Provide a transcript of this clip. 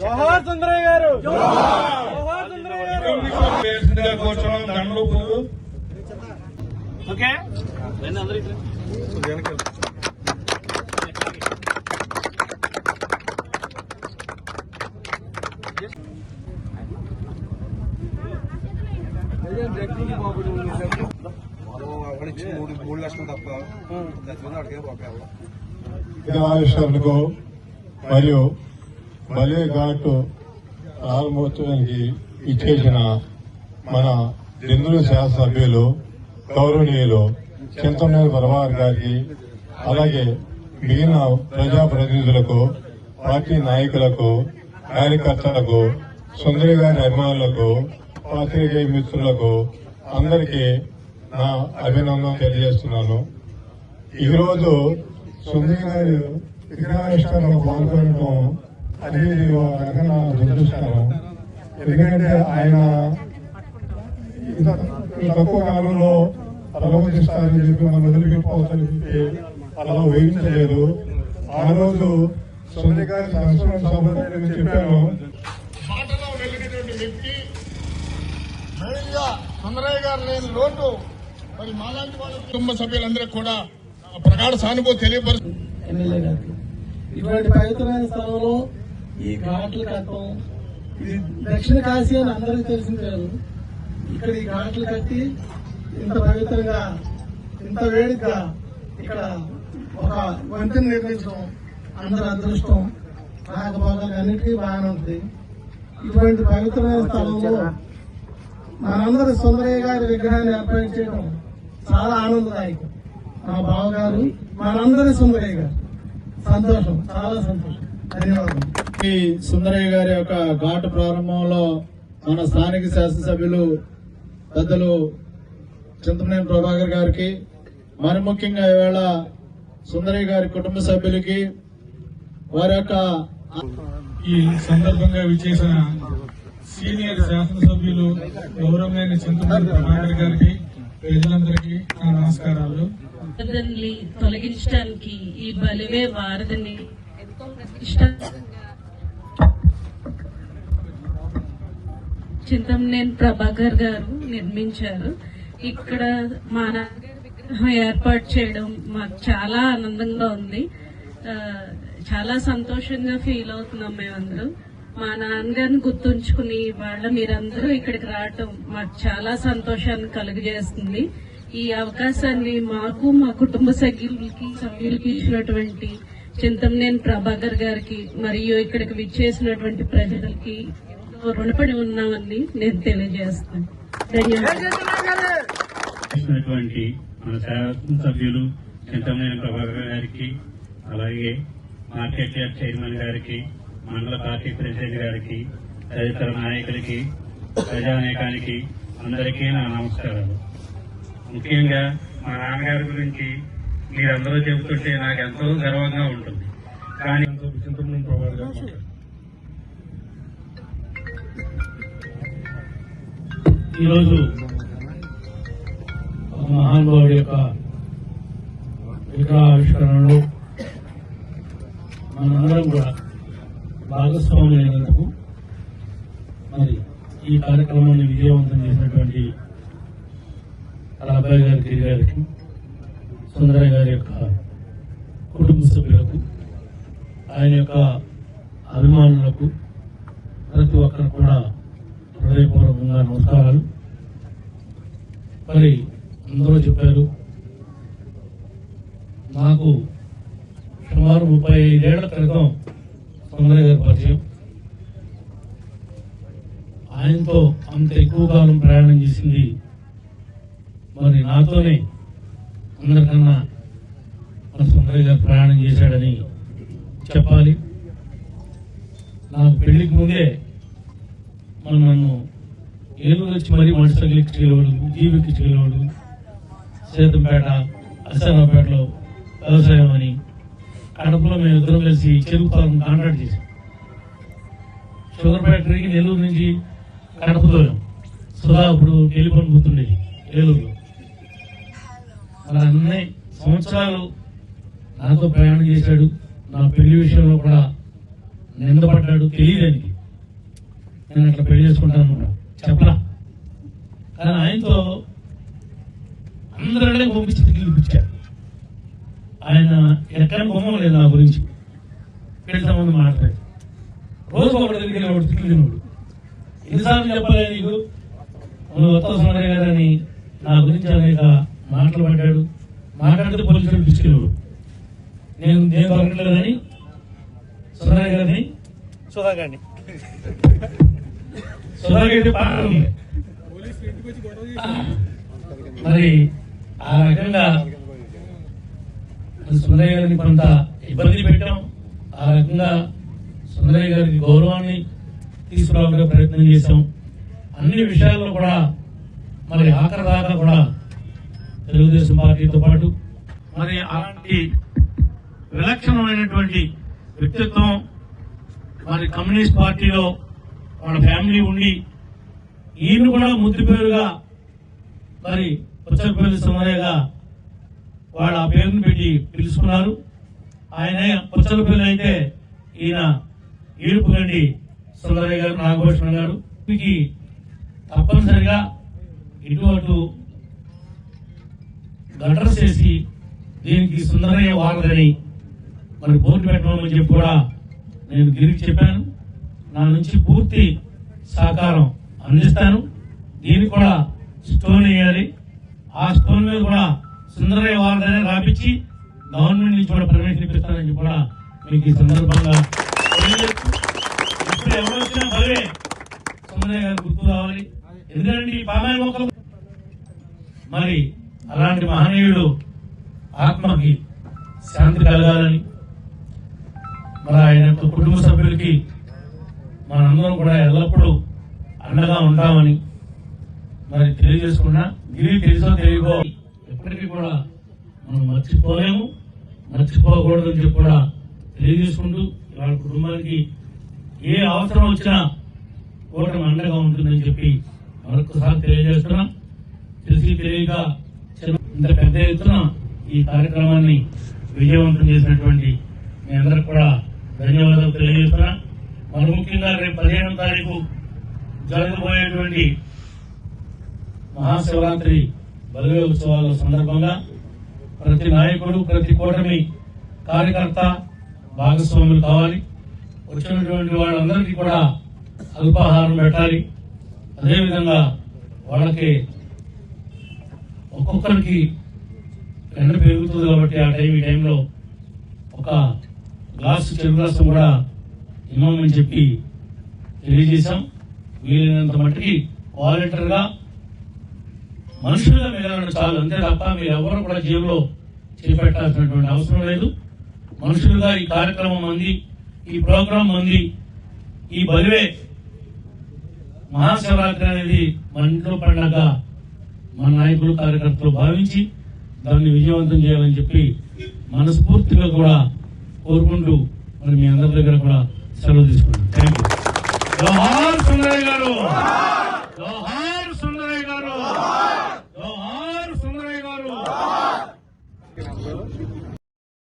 జోహార్ సుందరయ్య గారు, జోహార్ సుందరయ్య గారు. ఓకే విగ్రహావిష్కరణకు మరియు బలే ఘాట్ ప్రారంభోత్సవానికి ఇచ్చేసిన మన దిందుల శాసనసభ్యులు గౌరవనీయులు చింతమనేని ప్రభాకర్ గారికి, అలాగే మిగిలిన ప్రజాప్రతినిధులకు, పార్టీ నాయకులకు, కార్యకర్తలకు, సుందరి గారి అభిమానులకు, పాత్రికేయ మిత్రులకు అందరికీ నా అభినందన తెలియజేస్తున్నాను. ఈరోజు సుందరి గారి విగ్రహావిష్కరణలో పాల్గొనడం అనేది రకంగా దురదృష్టం. ఎందుకంటే ఆయన తక్కువ కాలంలో ప్రలోభిస్తారని చెప్పి మనం వదిలిపెట్టుకోవచ్చని చెప్పి అలా వేయించలేదు. ఆ రోజు సుందరి గారి సంస్కరణ సభ చెప్పాను. మాటలో వెలిగినటువంటి వ్యక్తి మెయిన్గా సుందరయ్య గారు లేని లోటు మరి మాలాంటి వాళ్ళ కుటుంబ సభ్యులందరికీ కూడా ప్రగాఢ సానుభూతి తెలియపరుస్తుంది. ఎమ్మెల్యే గారికి ఇటువంటి పవిత్రమైన స్థలంలో ఈ ఘాట్లు కట్టడం, ఇది దక్షిణ కాశీ అని అందరికీ తెలిసింది కాదు. ఇక్కడ ఈ ఘాట్లు కట్టి ఇంత పవిత్రంగా, ఇంత వేడిగా ఇక్కడ ఒక వంతెన నిర్మించడం అందరి అదృష్టం. రాకపోకలు అన్నిటికీ బాగానే ఉంటుంది. ఇటువంటి పవిత్రమైన స్థలంలో మనందరి సుందరయ్య గారి విగ్రహాన్ని ఏర్పాటు చేయడం చాలా ఆనందదాయకం. మా బావగారు, మనందరి సుందరయ్య గారు, సంతోషం, చాలా సంతోషం. ధన్యవాదాలు. ఈ సుందరయ్య గారి యొక్క ఘాటు ప్రారంభంలో మన స్థానిక శాసనసభ్యులు పెద్దలు చింతమనేని ప్రభాకర్ గారికి, మరి ముఖ్యంగా ఈవేళ సుందరయ్య గారి కుటుంబ సభ్యులకి, వారి యొక్క ఈ సందర్భంగా విచ్చేసిన సీనియర్ శాసనసభ్యులు గౌరవమైన చింతమనేని ప్రభాకర్ గారికి, ప్రజలందరికీ నా నమస్కారాలు. తొలగించడానికి ఈ బలివే వారధిని చింతమనేని ప్రభాకర్ గారు నిర్మించారు. ఇక్కడ మా నాన్నగారు ఏర్పాటు చేయడం మాకు చాలా ఆనందంగా ఉంది. చాలా సంతోషంగా ఫీల్ అవుతున్నాం మేమందరూ. మా నాన్నగారిని గుర్తుంచుకుని వాళ్ళ మీరందరూ ఇక్కడికి రావటం మాకు చాలా సంతోషాన్ని కలుగజేస్తుంది. ఈ అవకాశాన్ని మాకు, మా కుటుంబ సభ్యులకి ఇచ్చినటువంటి చింతమనేని ప్రభాకర్ గారికి మరియు ఇక్కడికి విచ్చేసినటువంటి ప్రజలకి రుణపడి ఉన్నామని నేను తెలియజేస్తాను. ధన్యవాదాలు. మన శాసనసభ్యులు చింతమనేని ప్రభాకర్ గారికి, అలాగే మార్కెట్ యార్డ్ చైర్మన్ గారికి, మండల పార్టీ ప్రెసిడెంట్ గారికి, తదితర నాయకులకి, ప్రజానేకానికి అందరికీ నా నమస్కారాలు. ముఖ్యంగా మా నాన్నగారి గురించి మీరందరూ చెబుతుంటే నాకు ఎంతో గర్వంగా ఉంటుంది. కానీ ఈరోజు మహానుభావుడి యొక్క విగ్రహావిష్కరణలో మనందరం కూడా భాగస్వాములైనందుకు మరి ఈ కార్యక్రమాన్ని విజయవంతం చేసినటువంటి అబ్బాయి గారికి, గారికి, సుందరయ్య గారి యొక్క కుటుంబ సభ్యులకు, ఆయన యొక్క అభిమానులకు, ప్రతి ఒక్కరు కూడా హృదయపూర్వకంగా నమస్కారాలు. మరి అందరూ చెప్పారు, నాకు సుమారు 35 ఏళ్ల క్రితం సుందరయ్య గారి పరిచయం. ఆయనతో అంత ఎక్కువ కాలం ప్రయాణం చేసింది మరి నాతోనే అందరికన్నా మన సుందరయ్య గారు ప్రయాణం చేశాడని చెప్పాలి. నాకు పెళ్లికి ముందే నన్ను ఏలూరు వచ్చి మరీ మనుషులకు ఎక్కించగలవాడు, జీవికి ఇచ్చగలవాడు. సీతంపేట, అసనాపేటలో వ్యవసాయం అని, కడపలో మేము ఇద్దరం కలిసి చెరుకు పాలన కాంట్రాక్ట్ చేసాం. షుగర్ ఫ్యాక్టరీకి నెల్లూరు నుంచి కడప దూరం. సుధా ఇప్పుడు టెలిఫోన్ గుర్తుండేది ఏలూరులో. అలా అన్ని సంవత్సరాలు నాతో ప్రయాణం చేశాడు. నా పెళ్లి విషయంలో కూడా నిందపడ్డాడు. తెలియడానికి నేను అట్లా పెళ్లి చేసుకుంటాను చెప్పలా. కానీ ఆయనతో అందరినీ పంపించి పిలిపించాడు. ఆయన ఎక్కడ బొమ్మ లేదు నా గురించి. పెళ్లి సంబంధం మాట్లాడాడు. రోజు ఒకటి దగ్గర ఒకటి తిరిగినోడు. ఎన్నిసార్లు చెప్పాలి నీకు, నువ్వు ఉత్తమ సుందరయ్య గారని నా గురించి అనేక మాటలు పడ్డాడు. మాట్లాడితే పోలీసులు తీసుకెళ్ళాడు. నేను దొరకట్లేదని సుందరయ్య గారిని సుధాగాండి సుధాగైతే పాటలు ఉంది. మరి ఆ రకంగా సుందరయ్య గారిని కొంత ఇబ్బంది పెట్టాం. ఆ రకంగా సుందరయ్య గారికి గౌరవాన్ని తీసుకురావడానికి ప్రయత్నం చేశాం. అన్ని విషయాల్లో కూడా మరి ఆఖరి దాకా కూడా తెలుగుదేశం పార్టీతో పాటు మరి అలాంటి విలక్షణమైనటువంటి వ్యక్తిత్వం మరి కమ్యూనిస్ట్ పార్టీలో వాళ్ళ ఫ్యామిలీ ఉండి ఈయన కూడా ముద్దు పేరుగా మరి పుచ్చలపల్లి సుందరయ్యగా వాళ్ళ ఆ పేరును పెట్టి పిలుచుకున్నారు. ఆయన పుచ్చలపల్లి అయితే ఈయన ఏడుపుగండి సుందరయ్య గారు, నాగభూషణ్ గారు. వీరికి తప్పనిసరిగా ఇటు అటు గటర్స్ చేసి దీనికి సుందరయ్య వారదని మరి బోర్డు పెట్టమని చెప్పి కూడా నేను గిరికి చెప్పాను. నా నుంచి పూర్తి సహకారం అందిస్తాను. దీనికి కూడా స్టోన్ వేయాలి. ఆ స్టోన్ మీద కూడా సుందరయ్య వారదని రాపించి గవర్నమెంట్ నుంచి కూడా పర్మిషన్ ఇప్పిస్తానని కూడా మీకు ఈ సందర్భంగా ఇప్పుడు ఎవరు వచ్చినా భలే సుందరయ్య గారు గుర్తు రావాలి. ఎందుకంటే ఈ పామాయిల్ మొక్కలు మరి అలాంటి మహనీయుడు ఆత్మకి శాంతి కలగాలని మరి ఆయన యొక్క కుటుంబ సభ్యులకి మనందరం కూడా ఎల్లప్పుడూ అండగా ఉంటామని మరి తెలియజేసుకున్నా. గిరి తెలుసో తెలియకో ఎప్పటికీ కూడా మనం మర్చిపోలేము, మర్చిపోకూడదని చెప్పి కూడా తెలియజేసుకుంటూ వాళ్ళ కుటుంబానికి ఏ అవసరం వచ్చినా కూటమి అండగా ఉంటుందని చెప్పి మరొకసారి తెలియజేస్తున్నాం. తెలిసి తెలియక ఇంత పెద్ద ఎత్తున ఈ కార్యక్రమాన్ని విజయవంతం చేసినటువంటి మీ అందరికి కూడా ధన్యవాదాలు తెలియజేస్తున్నా. మరి ముఖ్యంగా రేపు 15వ తారీఖు జరగబోయేటువంటి మహాశివరాత్రి బలివే ఉత్సవాల సందర్భంగా ప్రతి నాయకుడు, ప్రతి కూటమి కార్యకర్త భాగస్వాములు కావాలి. వచ్చినటువంటి వాళ్ళందరికీ కూడా అల్పాహారం పెట్టాలి. అదేవిధంగా వాళ్ళకి ఒక్కొక్కరికి ఎండ పెరుగుతుంది కాబట్టి ఈ టైంలో ఒక గ్లాసు చెరుకు రసం కూడా ఇవ్వమని చెప్పి తెలియజేశాం. వీలైనంత మట్టికి వాలంటీర్గా మనుషులుగా మిగలడం చాలు, అంతే తప్ప మీరు ఎవరు కూడా జేబులో చేపట్టాల్సినటువంటి అవసరం లేదు. మనుషులుగా ఈ కార్యక్రమం అంది, ఈ ప్రోగ్రాం అంది, ఈ బలివే మహాశివరాత్రి అనేది మన ఇంట్లో పండగ మన నాయకులు, కార్యకర్తలు భావించి దాన్ని విజయవంతం చేయాలని చెప్పి మనస్ఫూర్తిగా కూడా కోరుకుంటూ మరి మీ అందరి దగ్గర కూడా సెలవు తీసుకుంటాం. Thank you. జోహార్ సుందరయ్య గారు.